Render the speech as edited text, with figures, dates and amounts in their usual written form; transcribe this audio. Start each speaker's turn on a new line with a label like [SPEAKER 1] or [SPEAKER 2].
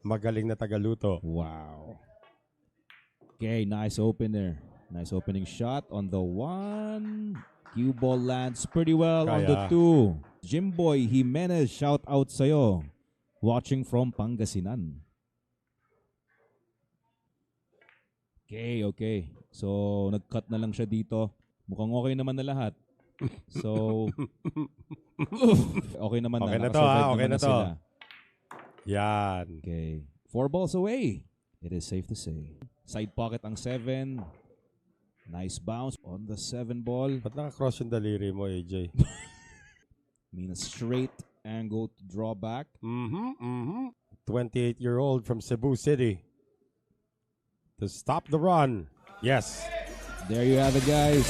[SPEAKER 1] Magaling na tagaluto.
[SPEAKER 2] Wow. Okay, nice opener. Nice opening shot on the 1. Cue ball lands pretty well on the
[SPEAKER 1] Kaya.
[SPEAKER 2] 2. Jimboy Jimenez, shout out sa'yo. Watching from Pangasinan. Okay. So, nag-cut na lang siya dito. Mukhang okay naman na lahat. So, okay naman
[SPEAKER 1] Okay na to,
[SPEAKER 2] Nakasurvive
[SPEAKER 1] okay
[SPEAKER 2] naman
[SPEAKER 1] na to.
[SPEAKER 2] sila.
[SPEAKER 1] Yan.
[SPEAKER 2] Okay. 4 balls away. It is safe to say. Side pocket ang 7. Nice bounce on the 7 ball.
[SPEAKER 1] Ba't naka-cross yung daliri mo, AJ?
[SPEAKER 2] Mean a straight angle to draw back.
[SPEAKER 1] 28-year-old from Cebu City. To stop the run. Yes.
[SPEAKER 2] There you have it, guys.